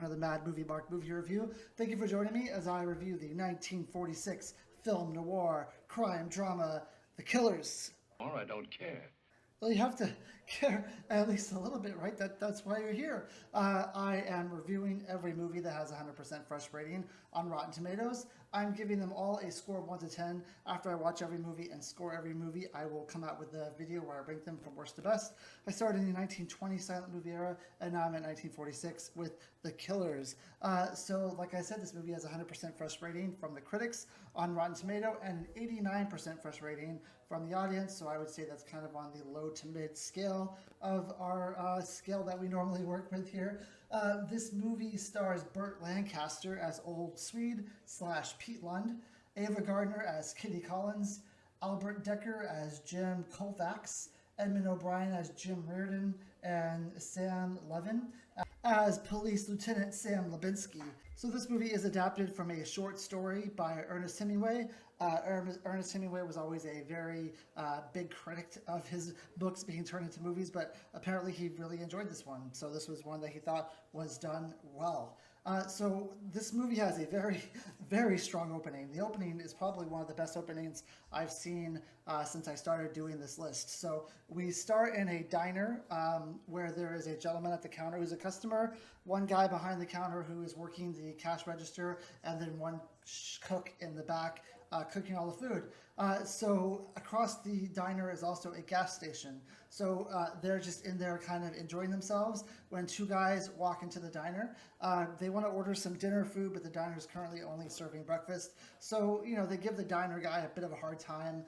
The Mad Movie Mark movie review. Thank you for joining me as I review the 1946 film noir crime drama The Killers. Or I don't care. Well, you have to care at least a little bit, right? That's why you're here. I am reviewing every movie that has a 100% fresh rating on Rotten Tomatoes. I'm giving them all a score of 1 to 10. After I watch every movie and score every movie, I will come out with a video where I rank them from worst to best. I started in the 1920 silent movie era, and now I'm at 1946 with The Killers. So, like I said, this movie has a 100% fresh rating from the critics on Rotten Tomato and an 89% fresh rating from the audience. So I would say that's kind of on the low to mid scale of our scale that we normally work with here. This movie stars Burt Lancaster as Old Swede / Pete Lund, Ava Gardner as Kitty Collins, Albert Decker as Jim Colfax, Edmund O'Brien as Jim Reardon, and Sam Levin as Police Lieutenant Sam Lubinsky. So this movie is adapted from a short story by Ernest Hemingway. Ernest Hemingway was always a very big critic of his books being turned into movies, but apparently he really enjoyed this one. So this was one that he thought was done well. So this movie has a very, very strong opening. The opening is probably one of the best openings I've seen since I started doing this list. So we start in a diner where there is a gentleman at the counter who's a customer, one guy behind the counter who is working the cash register, and then one cook in the back cooking all the food. So across the diner is also a gas station. So they're just in there kind of enjoying themselves when two guys walk into the diner. They want to order some dinner food, but the diner is currently only serving breakfast. So, you know, they give the diner guy a bit of a hard time,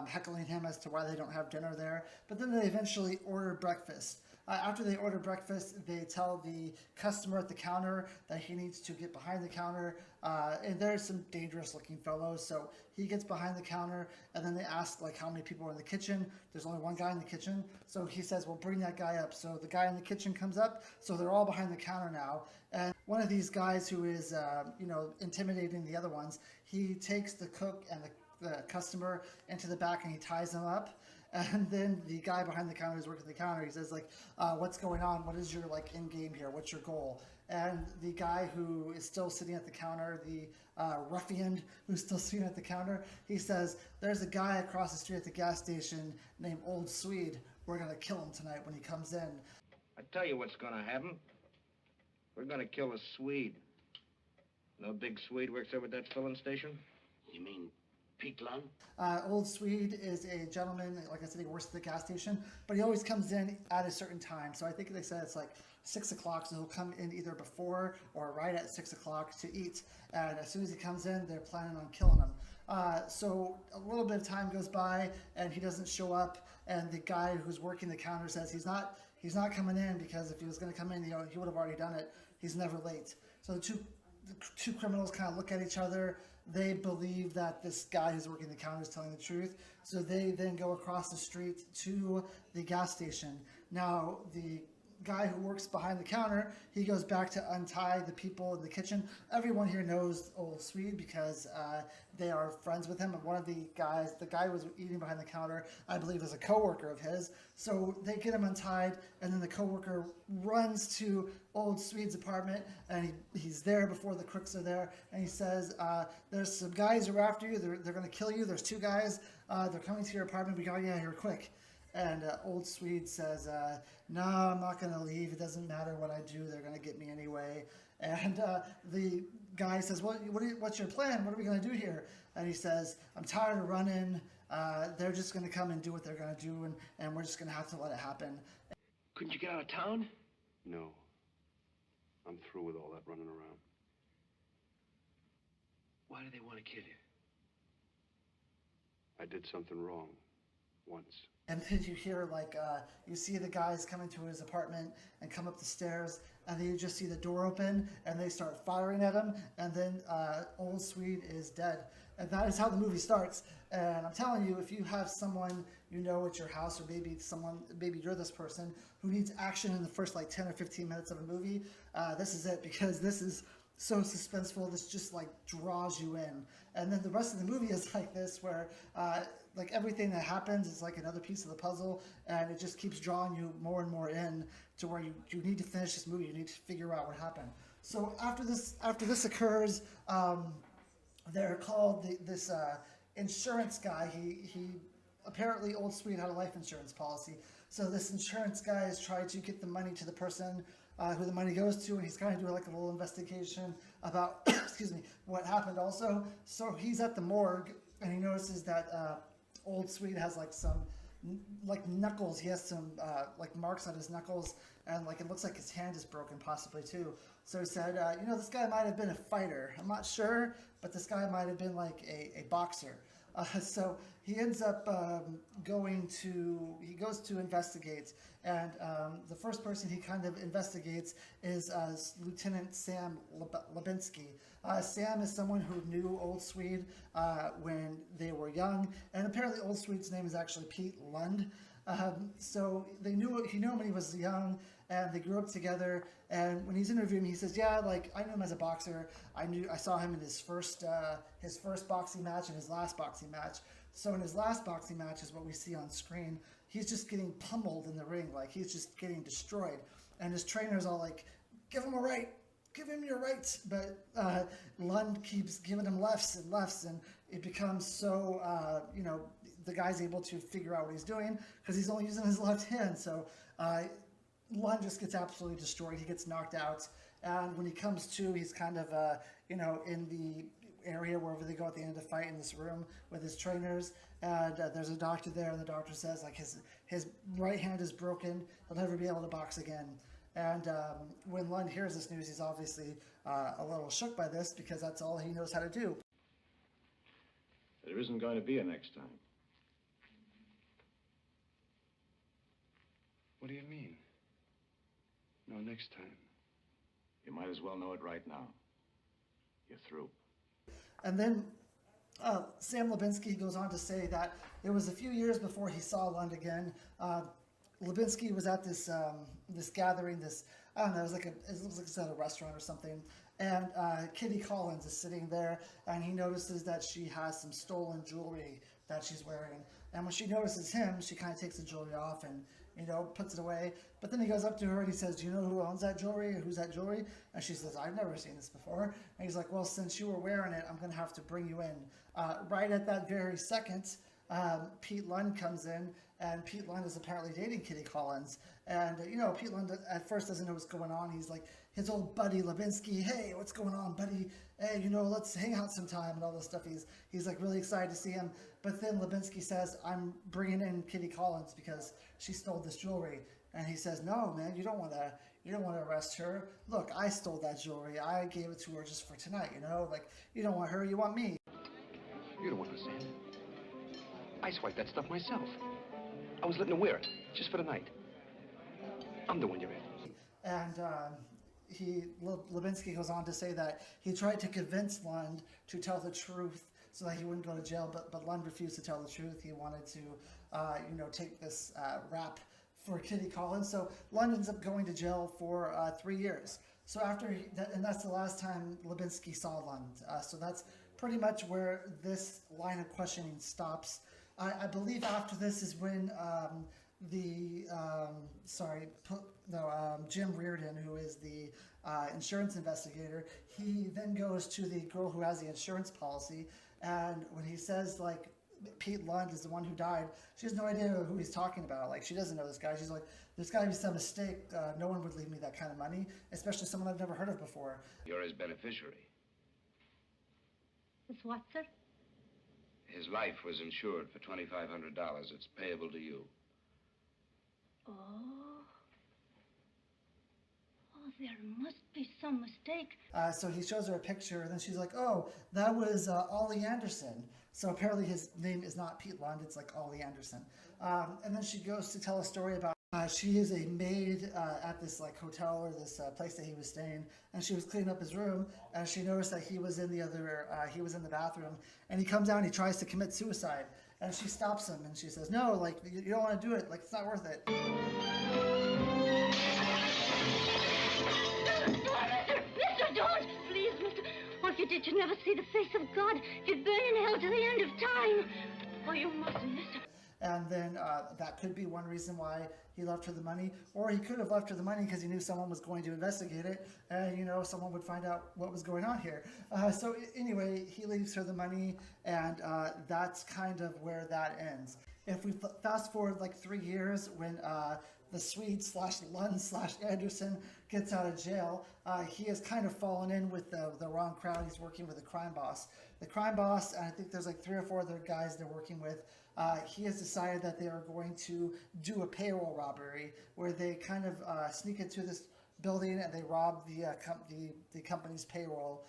heckling him as to why they don't have dinner there. But then they eventually order breakfast. After they order breakfast, they tell the customer at the counter that he needs to get behind the counter. And there's some dangerous looking fellows. So he gets behind the counter, and then they ask like how many people are in the kitchen. There's only one guy in the kitchen. So he says, well, bring that guy up. So the guy in the kitchen comes up. So they're all behind the counter now. And one of these guys who is, intimidating the other ones, he takes the cook and the customer into the back and he ties them up. And then the guy behind the counter who's working the counter, he says like, what's going on? What is your like end game here? What's your goal? And the guy who is still sitting at the counter, the ruffian who's still sitting at the counter, he says, there's a guy across the street at the gas station named Old Swede. We're going to kill him tonight when he comes in. I tell you what's gonna happen. We're gonna kill a Swede. No big Swede works over at that filling station? You mean Pete Lund? Old Swede is a gentleman, like I said, he works at the gas station, but he always comes in at a certain time. So I think they said it's like 6 o'clock, so he'll come in either before or right at 6 o'clock to eat. And as soon as he comes in, they're planning on killing him. So a little bit of time goes by and he doesn't show up. And the guy who's working the counter says he's not coming in because if he was going to come in, he would have already done it. He's never late. So the two criminals kind of look at each other. They believe that this guy who's working the counter is telling the truth. So they then go across the street to the gas station. Now, the guy who works behind the counter, he goes back to untie the people in the kitchen. Everyone here knows Old Swede because they are friends with him. And one of the guy who was eating behind the counter, I believe is a coworker of his. So they get him untied, and then the coworker runs to Old Swede's apartment, and he's there before the crooks are there, and he says, there's some guys who are after you. They're going to kill you. There's two guys. They're coming to your apartment. We got to get out of here quick. And Old Swede says, no, I'm not going to leave. It doesn't matter what I do. They're going to get me anyway. And the guy says, well, what's your plan? What are we going to do here? And he says, I'm tired of running. They're just going to come and do what they're going to do, and we're just going to have to let it happen. Couldn't you get out of town? No. I'm through with all that running around. Why do they want to kill you? I did something wrong. Once. And then you hear you see the guys come into his apartment and come up the stairs, and then you just see the door open and they start firing at him, and then Old Swede is dead. And that is how the movie starts. And I'm telling you, if you have someone you know at your house, or maybe you're this person who needs action in the first 10 or 15 minutes of a movie, this is it, because this is so suspenseful. This just draws you in. And then the rest of the movie is like this, where everything that happens is like another piece of the puzzle, and it just keeps drawing you more and more in to where you need to finish this movie. You need to figure out what happened. So after this occurs, they're called this insurance guy. He apparently Old Swede had a life insurance policy. So this insurance guy is trying to get the money to the person who the money goes to, and he's kind of doing like a little investigation about excuse me, what happened also. So he's at the morgue and he notices that Old Swede has like some like knuckles. He has some like marks on his knuckles, and like it looks like his hand is broken possibly too. So he said, you know, this guy might have been a fighter. I'm not sure, but this guy might have been like a boxer. So he ends up he goes to investigate, and the first person he kind of investigates is Lieutenant Sam Lubinsky. Sam is someone who knew Old Swede when they were young, and apparently Old Swede's name is actually Pete Lund. So he knew him when he was young, and they grew up together. And when he's interviewing, he says, "Yeah, like I knew him as a boxer. I saw him in his first boxing match and his last boxing match. So in his last boxing match is what we see on screen. He's just getting pummeled in the ring, like he's just getting destroyed. And his trainer's all like, 'Give him a right, give him your rights.' But Lund keeps giving him lefts, and it becomes so the guy's able to figure out what he's doing because he's only using his left hand. So Lund just gets absolutely destroyed. He gets knocked out, and when he comes to, he's kind of in the area wherever they go at the end of the fight in this room with his trainers, and there's a doctor there, and the doctor says like his right hand is broken. He'll never be able to box again. And when Lund hears this news, he's obviously a little shook by this because that's all he knows how to do. There isn't going to be a next time. What do you mean? No, next time. You might as well know it right now. You're through. And then Sam Lubinsky goes on to say that it was a few years before he saw Lund again. Lubinsky was at this gathering. I don't know. It looks like it's at a restaurant or something. And Kitty Collins is sitting there, and he notices that she has some stolen jewelry that she's wearing. And when she notices him, she kind of takes the jewelry off and puts it away. But then he goes up to her and he says, "Do you know who owns that jewelry? Who's that jewelry?" And she says, "I've never seen this before." And he's like, "Well, since you were wearing it, I'm going to have to bring you in." Right at that very second, Pete Lund comes in, and Pete Lund is apparently dating Kitty Collins. And, Pete Lund at first doesn't know what's going on. He's like his old buddy Lubinsky, "Hey, what's going on, buddy? Hey, let's hang out sometime," and all this stuff. He's like really excited to see him. But then Lubinsky says, "I'm bringing in Kitty Collins because she stole this jewelry." And he says, "No, man, you don't want to arrest her. Look, I stole that jewelry. I gave it to her just for tonight, Like, you don't want her, you want me." You don't understand. I swiped that stuff myself. I was letting her wear it, just for the night. I'm the one you're in. And Lubinsky goes on to say that he tried to convince Lund to tell the truth so that he wouldn't go to jail, but Lund refused to tell the truth. He wanted to, take this rap for Kitty Collins. So Lund ends up going to jail for 3 years. So and that's the last time Lubinsky saw Lund. So that's pretty much where this line of questioning stops. I believe after this is when Jim Reardon, who is the insurance investigator, he then goes to the girl who has the insurance policy, and when he says, like, Pete Lund is the one who died, she has no idea who he's talking about. Like, she doesn't know this guy. She's like, there's got to be some mistake. No one would leave me that kind of money, especially someone I've never heard of before. You're his beneficiary. His what, sir? His life was insured for $2,500. It's payable to you. Oh. Oh, there must be some mistake. So he shows her a picture, and then she's like, "Oh, that was Ollie Anderson." So apparently his name is not Pete Lund, it's like Ollie Anderson. And then she goes to tell a story about she is a maid at this like hotel or this place that he was staying, and she was cleaning up his room, and she noticed that he was in the bathroom, and he comes out and he tries to commit suicide, and she stops him and she says, "No, like you don't want to do it, like it's not worth it." Mister, don't! Please, mister. Or if you did, you'd never see the face of God. You'd burn in hell to the end of time. Oh, you mustn't, mister. and then that could be one reason why he left her the money, or he could have left her the money because he knew someone was going to investigate it, and someone would find out what was going on here. So anyway, he leaves her the money, and that's kind of where that ends. If we fast forward like 3 years, when the Swede / Lund / Anderson gets out of jail, he has kind of fallen in with the wrong crowd. He's working with the crime boss. The crime boss, and I think there's like 3 or 4 other guys they're working with, he has decided that they are going to do a payroll robbery where they kind of sneak into this building and they rob the company's payroll.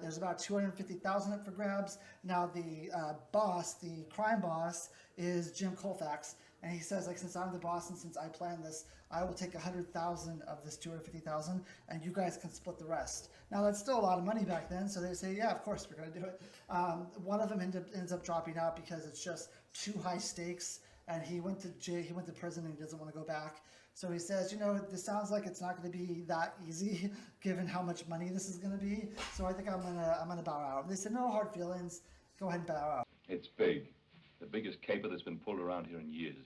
There's about $250,000 up for grabs. Now the boss, the crime boss, is Jim Colfax, and he says, like, since I'm the boss and since I planned this, I will take $100,000 of this $250,000, and you guys can split the rest. Now that's still a lot of money back then, so they say, yeah, of course we're going to do it. One of them ends up dropping out because it's just too high stakes, and he went to jail, he went to prison, and he doesn't want to go back. So he says, this sounds like it's not going to be that easy, given how much money this is going to be. So I think I'm gonna bow out. And they said, no hard feelings. Go ahead and bow out. It's big. The biggest caper that's been pulled around here in years.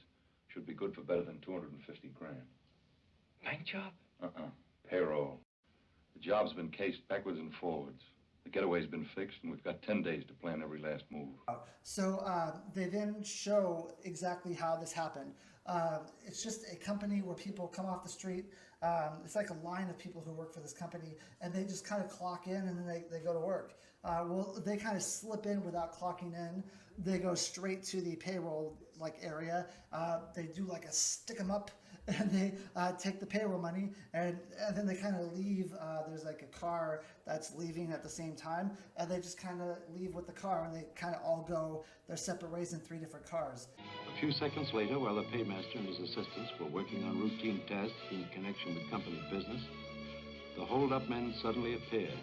Should be good for better than 250 grand. Bank job? Payroll. The job's been cased backwards and forwards. The getaway's been fixed, and we've got 10 days to plan every last move. So they then show exactly how this happened. It's just a company where people come off the street. It's like a line of people who work for this company, and they just kind of clock in, and then they go to work. Well, they kind of slip in without clocking in. They go straight to the payroll area. They do like a stick 'em up, and they take the payroll money, and then they kind of leave. There's like a car that's leaving at the same time, and they just kind of leave with the car, and they kind of all go their separate ways in 3 different cars. A few seconds later, while the paymaster and his assistants were working on routine tasks in connection with company business, the hold-up men suddenly appeared.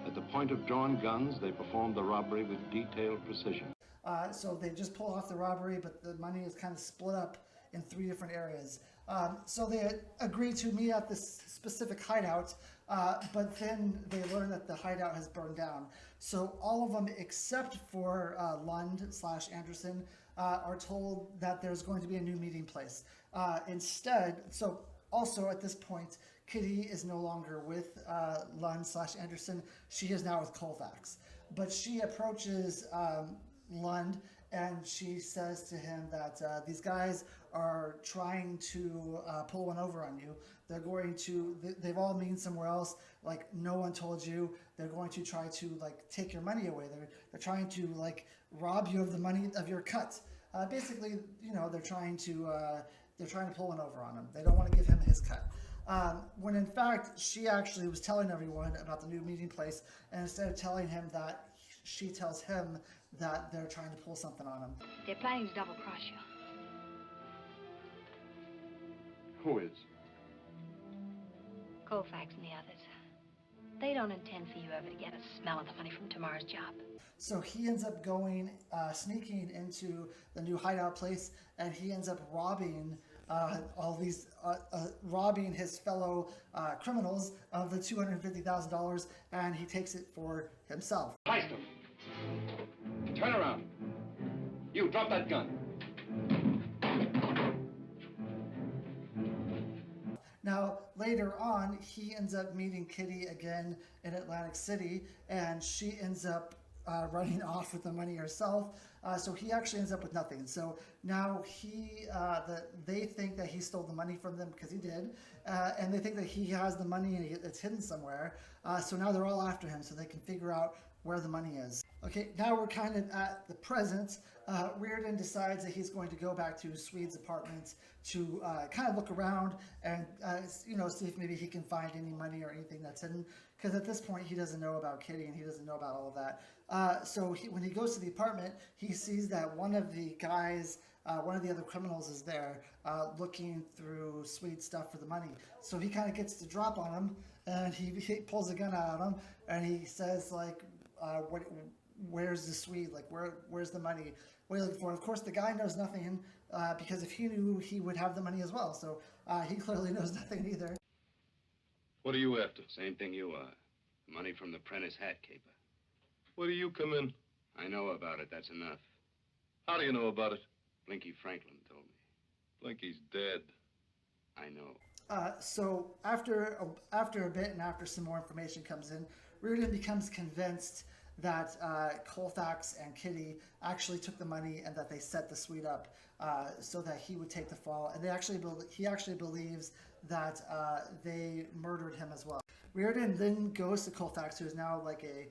At the point of drawn guns, they performed the robbery with detailed precision. So they just pull off the robbery, but the money is kind of split up in 3 different areas. So they agree to meet at this specific hideout, but then they learn that the hideout has burned down. So all of them except for Lund / Anderson are told that there's going to be a new meeting place. Instead, so also at this point, Kitty is no longer with Lund / Anderson. She is now with Colfax. But she approaches Lund, and she says to him that these guys are trying to pull one over on you. They're going to, they've all been somewhere else, like no one told you. They're going to try to take your money away. They're trying to rob you of the money of your cut. Basically, they're trying to pull one over on him. They don't want to give him his cut. When in fact, she actually was telling everyone about the new meeting place, and instead of telling him that, she tells him that they're trying to pull something on him. They're planning to double-cross you. Who is? Colfax and the others. They don't intend for you ever to get a smell of the money from tomorrow's job. So he ends up going, sneaking into the new hideout place, and he ends up robbing robbing his fellow criminals of the $250,000, and he takes it for himself. Heister! Turn around. You, drop that gun. Now, later on, he ends up meeting Kitty again in Atlantic City, and she ends up running off with the money herself. So he actually ends up with nothing. So now they think that he stole the money from them, because he did, and they think that he has the money and it's hidden somewhere. So now they're all after him so they can figure out where the money is. Okay, now we're kind of at the present. Reardon decides that he's going to go back to Swede's apartment to kind of look around and see if maybe he can find any money or anything that's hidden, because at this point he doesn't know about Kitty and he doesn't know about all of that. So when he goes to the apartment, he sees that one of the guys, one of the other criminals is there looking through Swede's stuff for the money. So he kind of gets the drop on him, and he pulls a gun out on him, and he says where's the Swede? Where's the money? What are you looking for? And of course, the guy knows nothing, because if he knew, he would have the money as well. So he clearly knows nothing either. What are you after? Same thing you are. Money from the Prentice hat caper. Where do you come in? I know about it, that's enough. How do you know about it? Blinky Franklin told me. Blinky's dead. I know. So after a bit and after some more information comes in, Reardon becomes convinced that Colfax and Kitty actually took the money and that they set the Swede up so that he would take the fall. And he actually believes that they murdered him as well. Reardon then goes to Colfax, who is now like a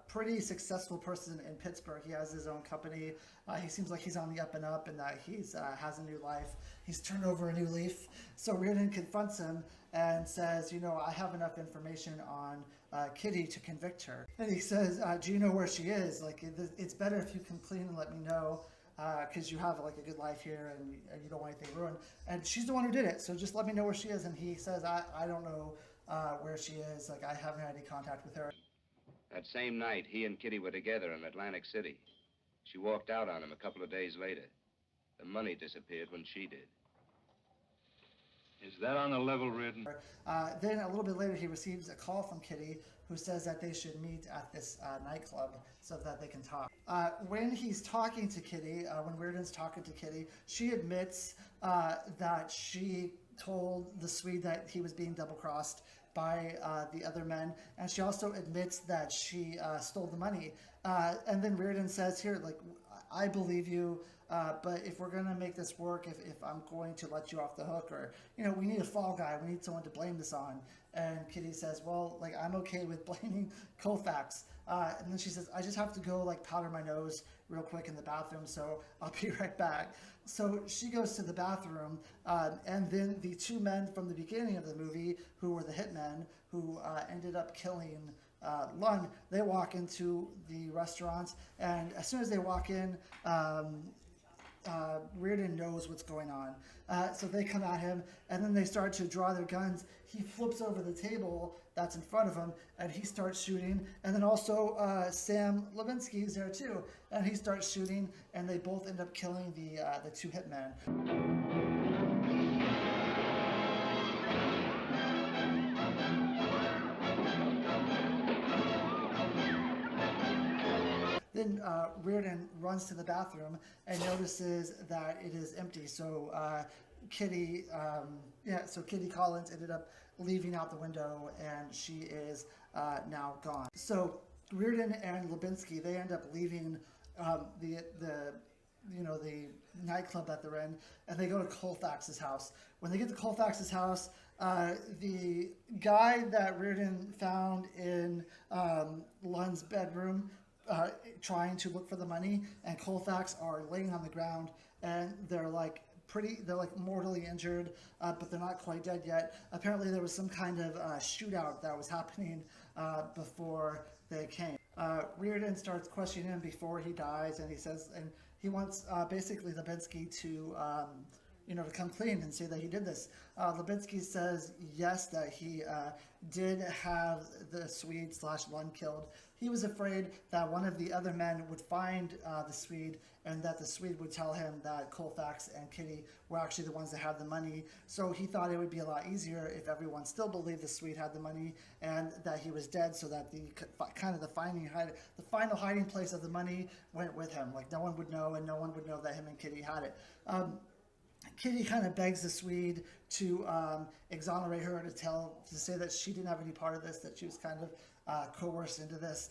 pretty successful person in Pittsburgh. He has his own company. He seems like he's on the up and up, and that he's has a new life. He's turned over a new leaf. So Reardon confronts him and says, you know, I have enough information on Kitty to convict her. And he says, do you know where she is? Like, it's better if you come clean and let me know, because you have like a good life here and you don't want anything ruined. And she's the one who did it, so just let me know where she is. And he says, I don't know where she is. Like, I haven't had any contact with her. That same night, he and Kitty were together in Atlantic City. She walked out on him a couple of days later. The money disappeared when she did. Is that on the level, Reardon? Then a little bit later, he receives a call from Kitty, who says that they should meet at this nightclub so that they can talk. When he's talking to Kitty, when Reardon's talking to Kitty, she admits that she told the Swede that he was being double-crossed by the other men, and she also admits that she stole the money. And then Reardon says here, like, I believe you, but if we're going to make this work, if I'm going to let you off the hook, or, you know, we need a fall guy, we need someone to blame this on. And Kitty says, well, like, I'm okay with blaming Colfax. And then she says, I just have to go, like, powder my nose real quick in the bathroom, so I'll be right back. So she goes to the bathroom, and then the two men from the beginning of the movie, who were the hitmen, who ended up killing Lund, they walk into the restaurant, and as soon as they walk in, Reardon knows what's going on. So they come at him, and then they start to draw their guns. He flips over the table that's in front of him, and he starts shooting. And then also Sam Levinsky is there too, and he starts shooting, and they both end up killing the two hitmen. Then Reardon runs to the bathroom and notices that it is empty. So Kitty Collins ended up leaving out the window, and she is now gone. So Reardon and Lubinsky, they end up leaving the nightclub that they're in, and they go to Colfax's house. When they get to Colfax's house, the guy that Reardon found in Lund's bedroom, trying to look for the money, and Colfax are laying on the ground, and they're like mortally injured, but they're not quite dead yet. Apparently there was some kind of shootout that was happening before they came. Reardon starts questioning him before he dies, and he says, and he wants basically Lubinsky to to come clean and say that he did this. Lubinsky says yes, that he did have the Swede / Lund killed. He was afraid that one of the other men would find the Swede, and that the Swede would tell him that Colfax and Kitty were actually the ones that had the money. So he thought it would be a lot easier if everyone still believed the Swede had the money and that he was dead, so that the final hiding place of the money went with him. Like, no one would know, and no one would know that him and Kitty had it. Kitty kind of begs the Swede to exonerate her, to say that she didn't have any part of this, that she was kind of coerced into this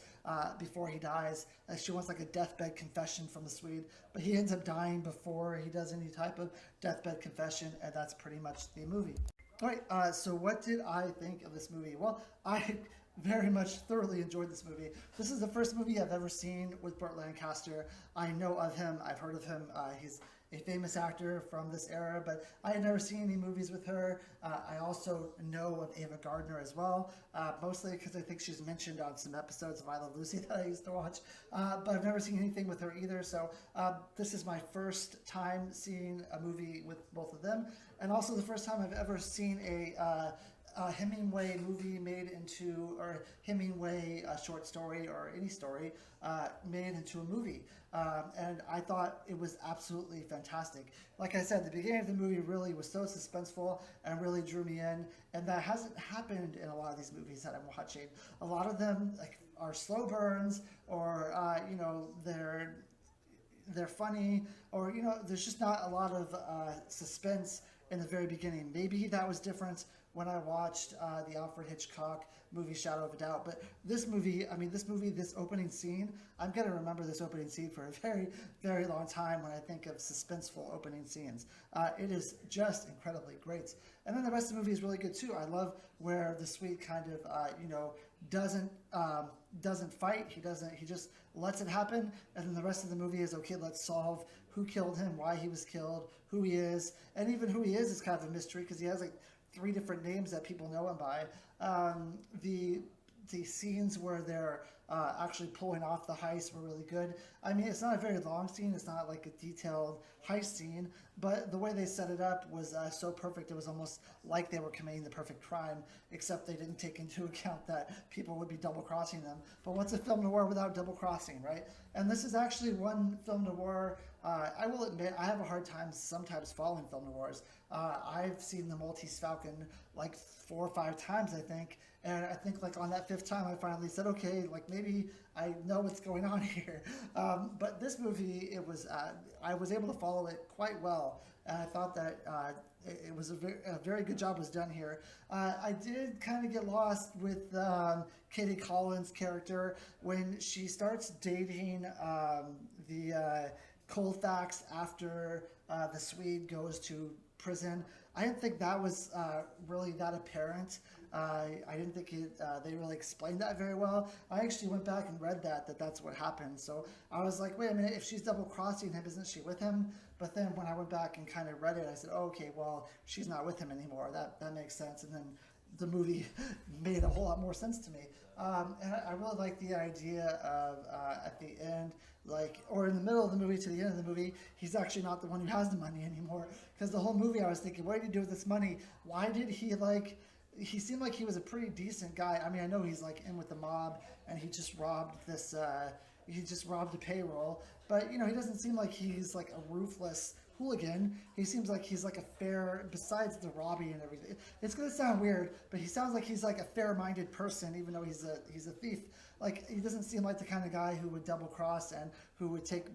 before he dies. She wants like a deathbed confession from the Swede, but he ends up dying before he does any type of deathbed confession, and that's pretty much the movie. All right, so what did I think of this movie? Well, I very much thoroughly enjoyed this movie. This is the first movie I've ever seen with Burt Lancaster. I know of him, I've heard of him. He's a famous actor from this era, but I had never seen any movies with her. I also know of Ava Gardner as well, mostly because I think she's mentioned on some episodes of I Love Lucy that I used to watch, but I've never seen anything with her either, so this is my first time seeing a movie with both of them, and also the first time I've ever seen a Hemingway movie made into, or Hemingway short story, or any story made into a movie. And I thought it was absolutely fantastic. Like I said, the beginning of the movie really was so suspenseful and really drew me in, and that hasn't happened in a lot of these movies that I'm watching. A lot of them are slow burns, or they're they're funny, or there's just not a lot of suspense in the very beginning. Maybe that was different when I watched the Alfred Hitchcock movie Shadow of a Doubt. But this movie, this opening scene, I'm going to remember this opening scene for a very, very long time when I think of suspenseful opening scenes. It is just incredibly great. And then the rest of the movie is really good too. I love where the Swede kind of, doesn't fight. He just lets it happen. And then the rest of the movie is, okay, let's solve who killed him, why he was killed, who he is. And even who he is kind of a mystery because he has like 3 different names that people know him by. The scenes where they're actually pulling off the heist were really good. I mean, it's not a very long scene. It's not like a detailed heist scene, but the way they set it up was so perfect. It was almost like they were committing the perfect crime, except they didn't take into account that people would be double-crossing them. But what's a film noir without double-crossing, right? And this is actually one film noir. I will admit, I have a hard time sometimes following film noirs. I've seen The Maltese Falcon like 4 or 5 times, I think. And I think like on that 5th time, I finally said, okay, like maybe I know what's going on here. But this movie, I was able to follow it quite well. And I thought that it was a very good job was done here. I did kind of get lost with Katie Collins' character when she starts dating the Colfax after the Swede goes to prison. I didn't think that was really that apparent. I didn't think they really explained that very well. I actually went back and read that's what happened. So I was like, wait a minute, if she's double-crossing him, isn't she with him? But then when I went back and kind of read it, I said, oh, okay, well, she's not with him anymore. That makes sense. And then the movie made a whole lot more sense to me. And I really like the idea of at the end, or in the middle of the movie to the end of the movie, he's actually not the one who has the money anymore. Because the whole movie I was thinking, what did he do with this money? Why did he seemed like he was a pretty decent guy. I mean, I know he's like in with the mob and he just robbed a payroll, but he doesn't seem like he's like a ruthless hooligan. He seems like he's like a fair, besides the robbing and everything. It's going to sound weird, but he sounds like he's like a fair-minded person, even though he's a thief. Like, he doesn't seem like the kind of guy who would double-cross and who would take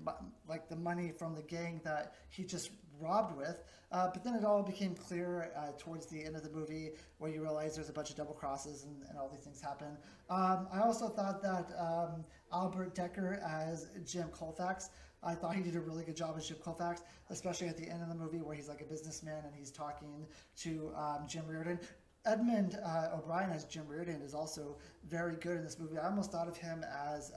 like the money from the gang that he just robbed with. But then it all became clear towards the end of the movie where you realize there's a bunch of double crosses and all these things happen. I also thought that Albert Decker as Jim Colfax, I thought he did a really good job as Jim Colfax, especially at the end of the movie where he's like a businessman and he's talking to Jim Reardon. Edmund O'Brien as Jim Reardon is also very good in this movie. I almost thought of him as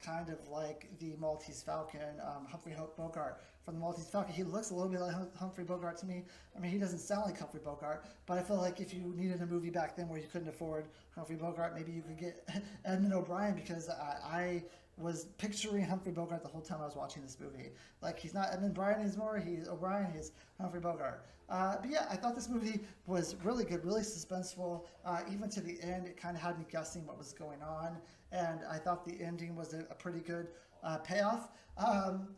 kind of like the Maltese Falcon, Humphrey Bogart from the Maltese Falcon. He looks a little bit like Humphrey Bogart to me. I mean, he doesn't sound like Humphrey Bogart, but I feel like if you needed a movie back then where you couldn't afford Humphrey Bogart, maybe you could get Edmund O'Brien, because I was picturing Humphrey Bogart the whole time I was watching this movie. Like, he's not Edmund O'Brien anymore, he's O'Brien, he's Humphrey Bogart. But yeah, I thought this movie was really good, really suspenseful. Even to the end, it kind of had me guessing what was going on, and I thought the ending was a pretty good payoff.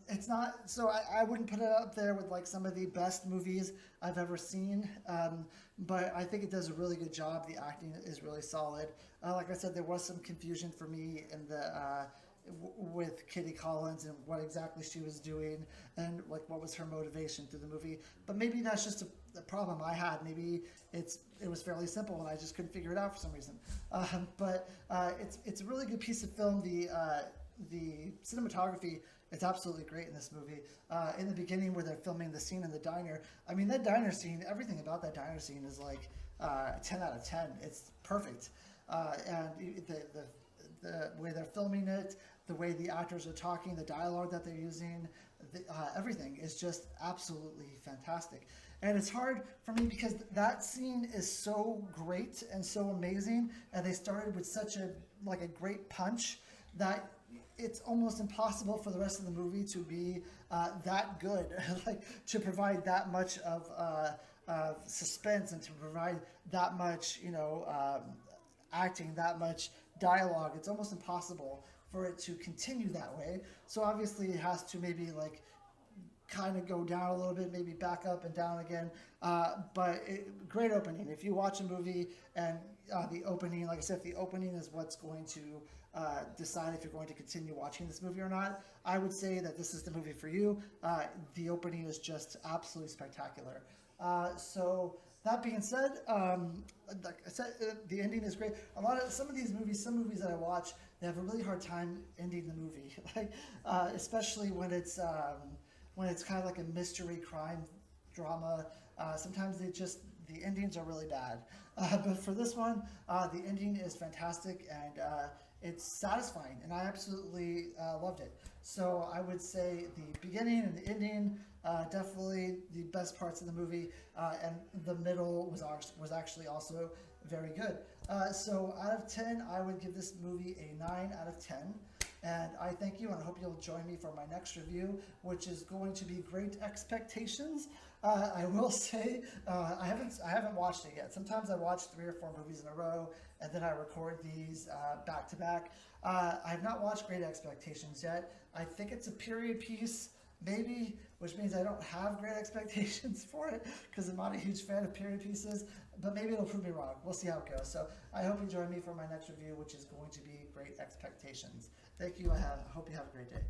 It's not, so I wouldn't put it up there with like some of the best movies I've ever seen, but I think it does a really good job. The acting is really solid. Like I said, there was some confusion for me in the with Kitty Collins and what exactly she was doing and like what was her motivation through the movie. But maybe that's just a problem I had. Maybe it was fairly simple and I just couldn't figure it out for some reason. But it's a really good piece of film. The cinematography is absolutely great in this movie. In the beginning where they're filming the scene in the diner, I mean, that diner scene, everything about that diner scene is like 10 out of 10. It's perfect. And the way they're filming it, the way the actors are talking, the dialogue that they're using, everything is just absolutely fantastic. And it's hard for me because that scene is so great and so amazing, and they started with such a great punch that it's almost impossible for the rest of the movie to be that good, like to provide that much of suspense and to provide that much, acting, that much dialogue. It's almost impossible for it to continue that way. So obviously it has to maybe like kind of go down a little bit, maybe back up and down again. But great opening. If you watch a movie and the opening, like I said, if the opening is what's going to decide if you're going to continue watching this movie or not, I would say that this is the movie for you. The opening is just absolutely spectacular. So that being said, like I said, the ending is great. Some movies that I watch, they have a really hard time ending the movie, like especially when it's kind of like a mystery crime drama. Sometimes the endings are really bad. But for this one, the ending is fantastic and it's satisfying, and I absolutely loved it. So I would say the beginning and the ending, definitely the best parts of the movie, and the middle was actually also very good. So out of 10, I would give this movie a 9 out of 10. And I thank you, and I hope you'll join me for my next review, which is going to be Great Expectations. I will say I haven't watched it yet. Sometimes I watch 3 or 4 movies in a row, and then I record these back to back. I have not watched Great Expectations yet. I think it's a period piece, maybe, which means I don't have great expectations for it because I'm not a huge fan of period pieces. But maybe it'll prove me wrong. We'll see how it goes. So I hope you join me for my next review, which is going to be Great Expectations. Thank you. I hope you have a great day.